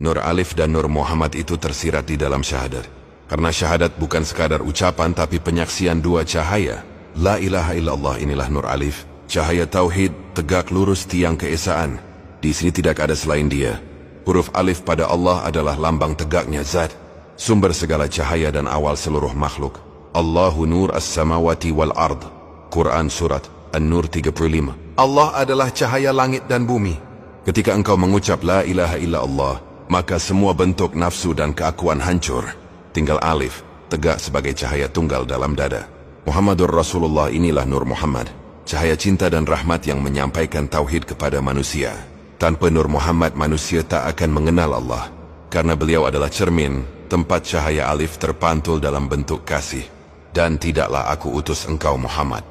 Nur Alif dan Nur Muhammad itu tersirat di dalam syahadat. Karena syahadat bukan sekadar ucapan tapi penyaksian dua cahaya. La ilaha illallah inilah Nur Alif, cahaya tauhid, tegak lurus tiang keesaan. Di sini tidak ada selain Dia. Huruf Alif pada Allah adalah lambang tegaknya zat, sumber segala cahaya dan awal seluruh makhluk. Allahu nur as-samawati wal ard. Quran Surat An-Nur 35. Allah adalah cahaya langit dan bumi. Ketika engkau mengucap La ilaha illallah, maka semua bentuk nafsu dan keakuan hancur. Tinggal Alif, tegak sebagai cahaya tunggal dalam dada. Muhammadur Rasulullah inilah Nur Muhammad, cahaya cinta dan rahmat yang menyampaikan tauhid kepada manusia. Tanpa Nur Muhammad, manusia tak akan mengenal Allah. Karena beliau adalah cermin, tempat cahaya Alif terpantul dalam bentuk kasih. Dan tidaklah aku utus engkau Muhammad,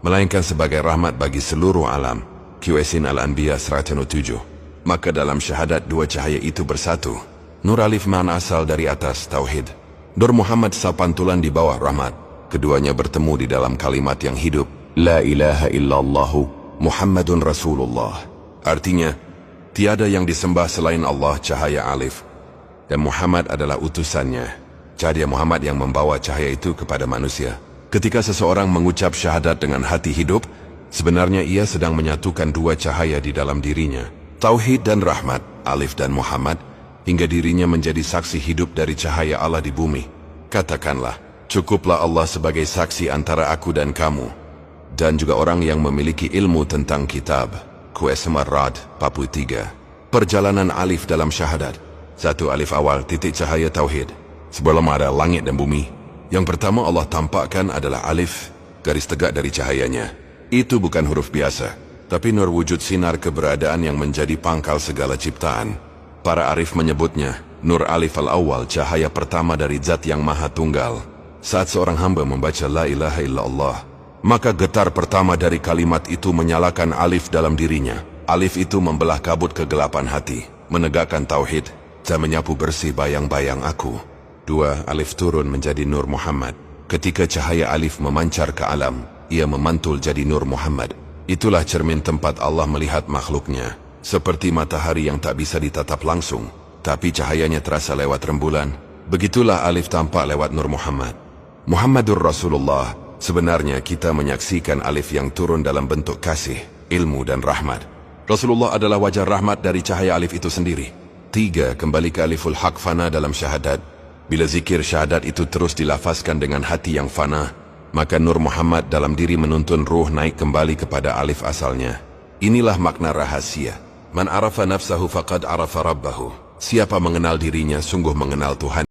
melainkan sebagai rahmat bagi seluruh alam. Qasim Al-Anbiya 107. Maka dalam syahadat dua cahaya itu bersatu. Nur Alif makna asal dari atas tauhid. Nur Muhammad sapantulan di bawah rahmat. Keduanya bertemu di dalam kalimat yang hidup. La ilaha illallahu Muhammadun Rasulullah. Artinya, tiada yang disembah selain Allah, cahaya Alif. Dan Muhammad adalah utusannya. Cahaya Muhammad yang membawa cahaya itu kepada manusia. Ketika seseorang mengucap syahadat dengan hati hidup, sebenarnya ia sedang menyatukan dua cahaya di dalam dirinya. Tauhid dan rahmat, Alif dan Muhammad, hingga dirinya menjadi saksi hidup dari cahaya Allah di bumi. Katakanlah, cukuplah Allah sebagai saksi antara aku dan kamu, dan juga orang yang memiliki ilmu tentang kitab. Qasim Ar-Rad 43. Perjalanan Alif dalam syahadat. Satu alif awal, titik cahaya tauhid. Sebelum ada langit dan bumi, yang pertama Allah tampakkan adalah Alif, garis tegak dari cahayanya. Itu bukan huruf biasa, tapi nur wujud sinar keberadaan yang menjadi pangkal segala ciptaan. Para arif menyebutnya Nur Alif al-Awwal, cahaya pertama dari zat yang maha tunggal. Saat seorang hamba membaca La ilaha illallah, maka getar pertama dari kalimat itu menyalakan Alif dalam dirinya. Alif itu membelah kabut kegelapan hati, menegakkan tauhid, dan menyapu bersih bayang-bayang aku. Dua, Alif turun menjadi Nur Muhammad. Ketika cahaya Alif memancar ke alam, ia memantul jadi Nur Muhammad. Itulah cermin tempat Allah melihat makhluknya. Seperti matahari yang tak bisa ditatap langsung, tapi cahayanya terasa lewat rembulan. Begitulah Alif tampak lewat Nur Muhammad. Muhammadur Rasulullah. Sebenarnya kita menyaksikan Alif yang turun dalam bentuk kasih, ilmu dan rahmat. Rasulullah adalah wajah rahmat dari cahaya Alif itu sendiri. Tiga, kembali ke Aliful Haq fana dalam syahadat. Bila zikir syahadat itu terus dilafazkan dengan hati yang fana, maka Nur Muhammad dalam diri menuntun ruh naik kembali kepada Alif asalnya. Inilah makna rahasia. Man arafa nafsahu faqad arafa rabbahu. Siapa mengenal dirinya sungguh mengenal Tuhan.